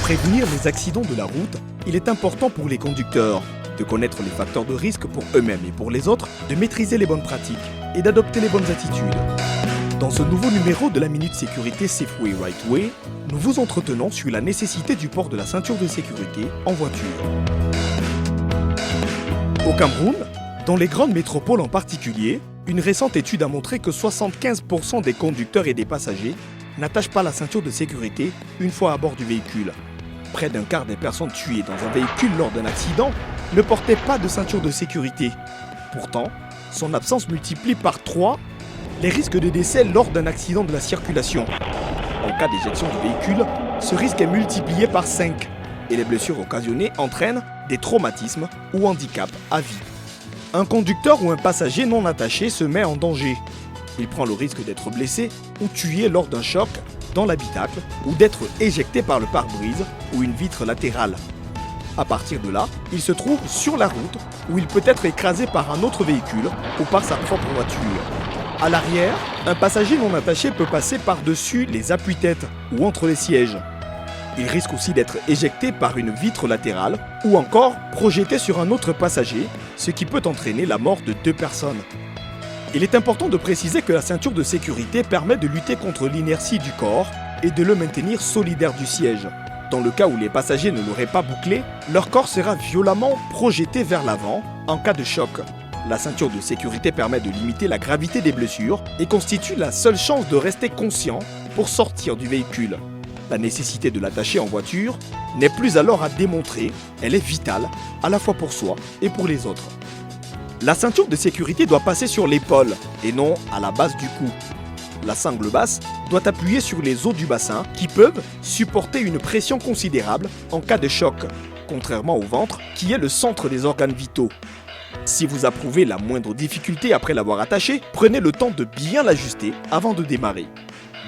prévenir les accidents de la route, il est important pour les conducteurs de connaître les facteurs de risque pour eux-mêmes et pour les autres, de maîtriser les bonnes pratiques et d'adopter les bonnes attitudes. Dans ce nouveau numéro de la Minute Sécurité Safeway Right Way, nous vous entretenons sur la nécessité du port de la ceinture de sécurité en voiture. Au Cameroun, dans les grandes métropoles en particulier, une récente étude a montré que 75% des conducteurs et des passagers n'attachent pas la ceinture de sécurité une fois à bord du véhicule. Près d'un quart des personnes tuées dans un véhicule lors d'un accident ne portaient pas de ceinture de sécurité. Pourtant, son absence multiplie par 3 les risques de décès lors d'un accident de la circulation. En cas d'éjection du véhicule, ce risque est multiplié par 5 et les blessures occasionnées entraînent des traumatismes ou handicaps à vie. Un conducteur ou un passager non attaché se met en danger. Il prend le risque d'être blessé ou tué lors d'un choc dans l'habitacle ou d'être éjecté par le pare-brise ou une vitre latérale. À partir de là, il se trouve sur la route où il peut être écrasé par un autre véhicule ou par sa propre voiture. À l'arrière, un passager non attaché peut passer par-dessus les appuis-têtes ou entre les sièges. Il risque aussi d'être éjecté par une vitre latérale ou encore projeté sur un autre passager, ce qui peut entraîner la mort de 2 personnes. Il est important de préciser que la ceinture de sécurité permet de lutter contre l'inertie du corps et de le maintenir solidaire du siège. Dans le cas où les passagers ne l'auraient pas bouclé, leur corps sera violemment projeté vers l'avant en cas de choc. La ceinture de sécurité permet de limiter la gravité des blessures et constitue la seule chance de rester conscient pour sortir du véhicule. La nécessité de l'attacher en voiture n'est plus alors à démontrer, elle est vitale, à la fois pour soi et pour les autres. La ceinture de sécurité doit passer sur l'épaule et non à la base du cou. La sangle basse doit appuyer sur les os du bassin qui peuvent supporter une pression considérable en cas de choc, contrairement au ventre qui est le centre des organes vitaux. Si vous approuvez la moindre difficulté après l'avoir attaché, prenez le temps de bien l'ajuster avant de démarrer.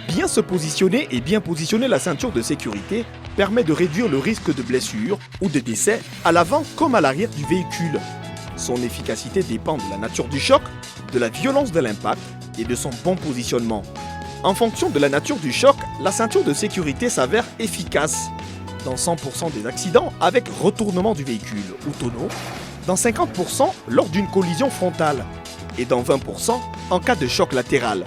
Bien se positionner et bien positionner la ceinture de sécurité permet de réduire le risque de blessure ou de décès à l'avant comme à l'arrière du véhicule. Son efficacité dépend de la nature du choc, de la violence de l'impact et de son bon positionnement. En fonction de la nature du choc, la ceinture de sécurité s'avère efficace dans 100% des accidents avec retournement du véhicule ou tonneau, dans 50% lors d'une collision frontale et dans 20% en cas de choc latéral.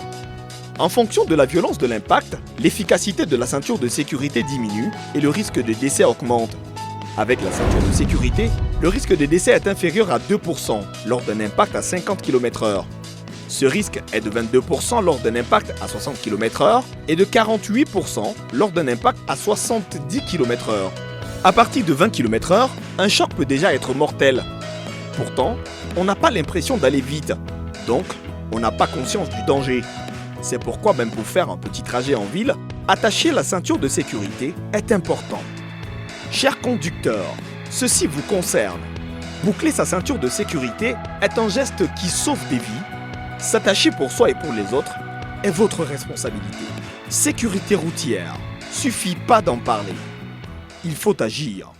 En fonction de la violence de l'impact, l'efficacité de la ceinture de sécurité diminue et le risque de décès augmente. Avec la ceinture de sécurité, le risque de décès est inférieur à 2% lors d'un impact à 50 km/h. Ce risque est de 22% lors d'un impact à 60 km/h et de 48% lors d'un impact à 70 km/h. À partir de 20 km/h, un choc peut déjà être mortel. Pourtant, on n'a pas l'impression d'aller vite, donc on n'a pas conscience du danger. C'est pourquoi même pour faire un petit trajet en ville, attacher la ceinture de sécurité est important. Chers conducteurs, ceci vous concerne. Boucler sa ceinture de sécurité est un geste qui sauve des vies. S'attacher pour soi et pour les autres est votre responsabilité. Sécurité routière, suffit pas d'en parler. Il faut agir.